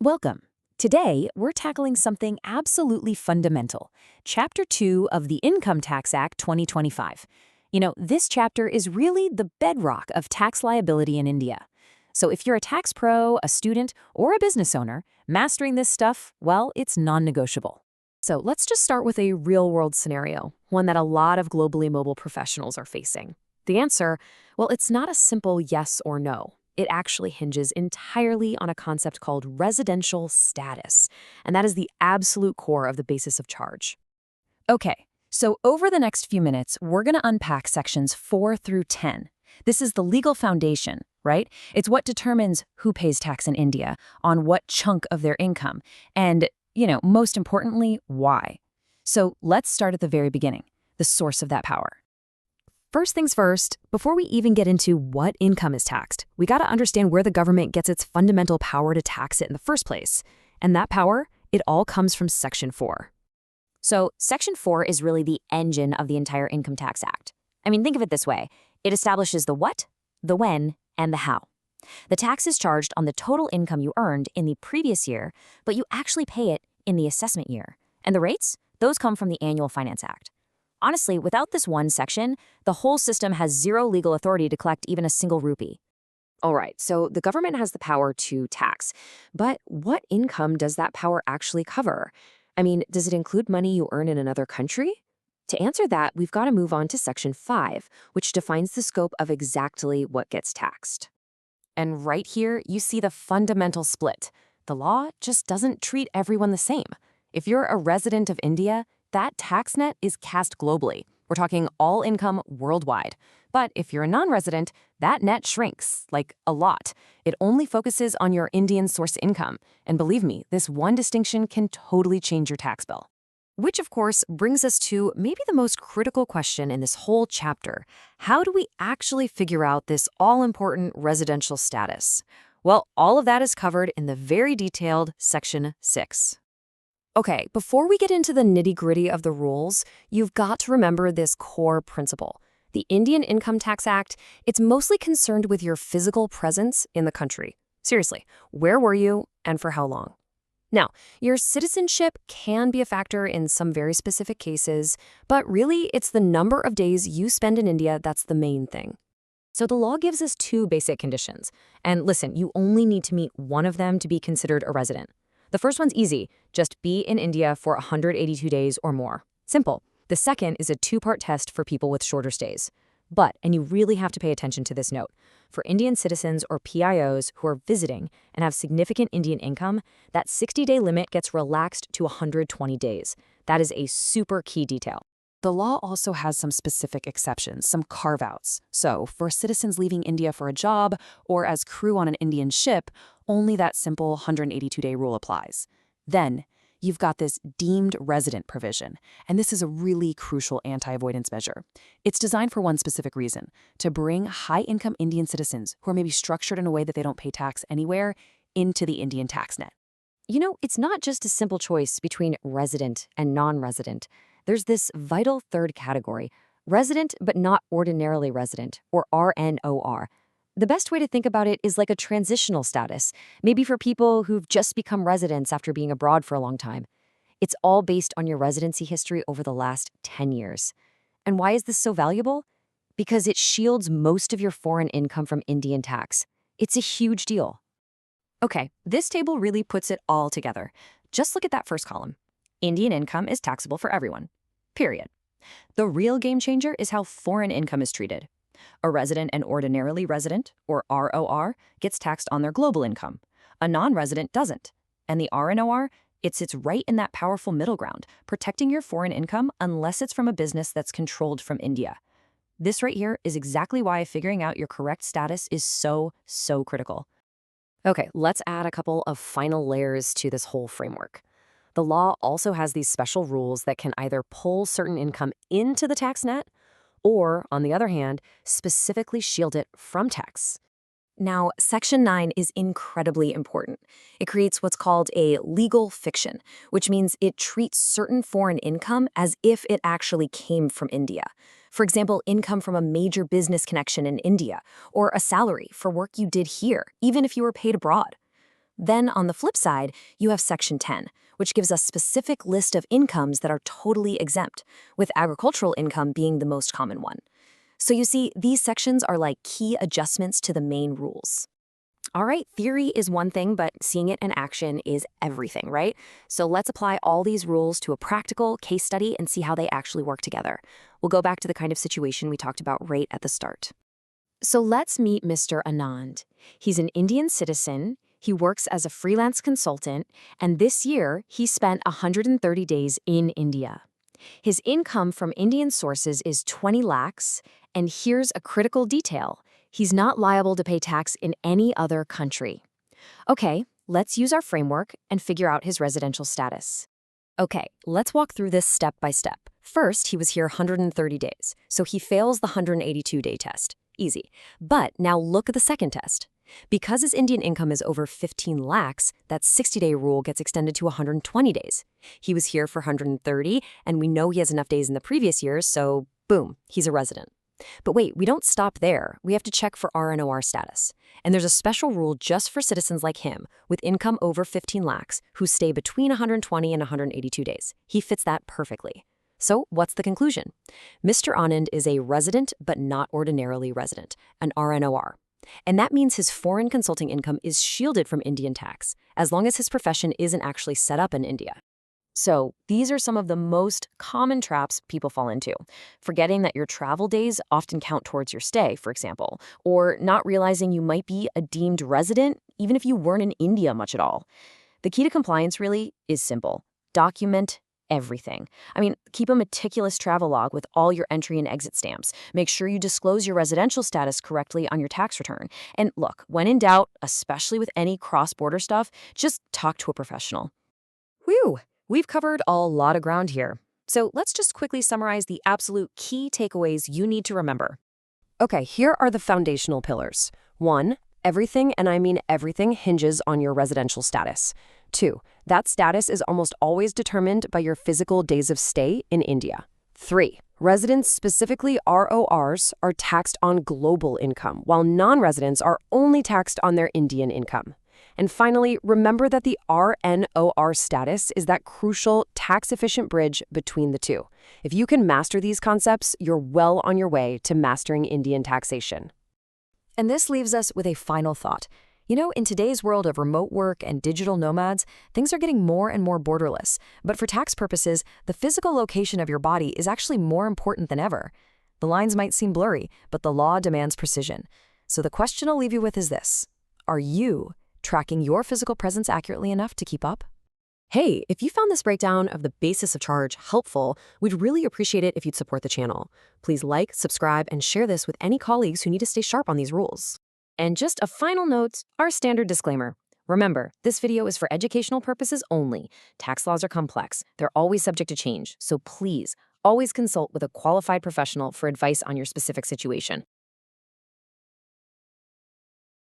Welcome. Today, we're tackling something absolutely fundamental, Chapter 2 of the Income Tax Act 2025. This chapter is really the bedrock of tax liability in India. So if you're a tax pro, a student, or a business owner, mastering this stuff, well, it's non-negotiable. So let's just start with a real-world scenario, one that a lot of globally mobile professionals are facing. The answer, well, it's not a simple yes or no. It actually hinges entirely on a concept called residential status, and that is the absolute core of the basis of charge. Okay, so over the next few minutes, we're going to unpack sections 4 through 10. This is the legal foundation, right? It's what determines who pays tax in India, on what chunk of their income, and, most importantly, why. So let's start at the very beginning, the source of that power. First things first, before we even get into what income is taxed, we got to understand where the government gets its fundamental power to tax it in the first place. And that power, it all comes from Section 4. So Section 4 is really the engine of the entire Income Tax Act. Think of it this way. It establishes the what, the when, and the how. The tax is charged on the total income you earned in the previous year, but you actually pay it in the assessment year. And the rates? Those come from the Annual Finance Act. Honestly, without this one section, the whole system has zero legal authority to collect even a single rupee. All right, so the government has the power to tax, but what income does that power actually cover? Does it include money you earn in another country? To answer that, we've got to move on to Section 5, which defines the scope of exactly what gets taxed. And right here, you see the fundamental split. The law just doesn't treat everyone the same. If you're a resident of India, that tax net is cast globally. We're talking all income worldwide. But if you're a non-resident, that net shrinks, like a lot. It only focuses on your Indian source income. And believe me, this one distinction can totally change your tax bill. Which, of course, brings us to maybe the most critical question in this whole chapter. How do we actually figure out this all-important residential status? Well, all of that is covered in the very detailed Section 6. Okay, before we get into the nitty-gritty of the rules, you've got to remember this core principle. The Indian Income Tax Act, it's mostly concerned with your physical presence in the country. Seriously, where were you and for how long? Now, your citizenship can be a factor in some very specific cases, but really it's the number of days you spend in India that's the main thing. So the law gives us two basic conditions. And listen, you only need to meet one of them to be considered a resident. The first one's easy. Just be in India for 182 days or more. Simple. The second is a two-part test for people with shorter stays. But, and you really have to pay attention to this note, for Indian citizens or PIOs who are visiting and have significant Indian income, that 60-day limit gets relaxed to 120 days. That is a super key detail. The law also has some specific exceptions, some carve-outs. So, for citizens leaving India for a job or as crew on an Indian ship, only that simple 182-day rule applies. Then, you've got this deemed resident provision, and this is a really crucial anti-avoidance measure. It's designed for one specific reason, to bring high-income Indian citizens who are maybe structured in a way that they don't pay tax anywhere into the Indian tax net. It's not just a simple choice between resident and non-resident. There's this vital third category, resident but not ordinarily resident, or RNOR. The best way to think about it is like a transitional status, maybe for people who've just become residents after being abroad for a long time. It's all based on your residency history over the last 10 years. And why is this so valuable? Because it shields most of your foreign income from Indian tax. It's a huge deal. Okay, this table really puts it all together. Just look at that first column. Indian income is taxable for everyone. Period. The real game changer is how foreign income is treated. A resident and ordinarily resident, or ROR, gets taxed on their global income. A non-resident doesn't. And the RNOR, it sits right in that powerful middle ground, protecting your foreign income unless it's from a business that's controlled from India. This right here is exactly why figuring out your correct status is so critical. Okay, let's add a couple of final layers to this whole framework. The law also has these special rules that can either pull certain income into the tax net or, on the other hand, specifically shield it from tax. Now, Section 9 is incredibly important. It creates what's called a legal fiction, which means it treats certain foreign income as if it actually came from India. For example, income from a major business connection in India, or a salary for work you did here, even if you were paid abroad. Then on the flip side, you have Section 10, which gives a specific list of incomes that are totally exempt, with agricultural income being the most common one. So you see, these sections are like key adjustments to the main rules. All right, theory is one thing, but seeing it in action is everything, right? So let's apply all these rules to a practical case study and see how they actually work together. We'll go back to the kind of situation we talked about right at the start. So let's meet Mr. Anand. He's an Indian citizen. He works as a freelance consultant, and this year he spent 130 days in India. His income from Indian sources is 20 lakhs, and here's a critical detail. He's not liable to pay tax in any other country. Okay, let's use our framework and figure out his residential status. Okay, let's walk through this step by step. First, he was here 130 days, so he fails the 182-day test. Easy. But now look at the second test. Because his Indian income is over 15 lakhs, that 60-day rule gets extended to 120 days. He was here for 130, and we know he has enough days in the previous years, so boom, he's a resident. But wait, we don't stop there. We have to check for RNOR status. And there's a special rule just for citizens like him with income over 15 lakhs who stay between 120 and 182 days. He fits that perfectly. So what's the conclusion? Mr. Anand is a resident but not ordinarily resident, an RNOR. And that means his foreign consulting income is shielded from Indian tax, as long as his profession isn't actually set up in India. So these are some of the most common traps people fall into. Forgetting that your travel days often count towards your stay, for example, or not realizing you might be a deemed resident even if you weren't in India much at all. The key to compliance really is simple. Document everything. Keep a meticulous travel log with all your entry and exit stamps. Make sure you disclose your residential status correctly on your tax return. And look, when in doubt, especially with any cross-border stuff, just talk to a professional. Whew! We've covered a lot of ground here. So let's just quickly summarize the absolute key takeaways you need to remember. Okay, here are the foundational pillars. 1, everything, and I mean everything, hinges on your residential status. 2, that status is almost always determined by your physical days of stay in India. 3, residents, specifically RORs, are taxed on global income, while non-residents are only taxed on their Indian income. And finally, remember that the RNOR status is that crucial tax-efficient bridge between the two. If you can master these concepts, you're well on your way to mastering Indian taxation. And this leaves us with a final thought. In today's world of remote work and digital nomads, things are getting more and more borderless. But for tax purposes, the physical location of your body is actually more important than ever. The lines might seem blurry, but the law demands precision. So the question I'll leave you with is this. Are you tracking your physical presence accurately enough to keep up? Hey, if you found this breakdown of the basis of charge helpful, we'd really appreciate it if you'd support the channel. Please like, subscribe, and share this with any colleagues who need to stay sharp on these rules. And just a final note, our standard disclaimer. Remember, this video is for educational purposes only. Tax laws are complex. They're always subject to change, so please always consult with a qualified professional for advice on your specific situation.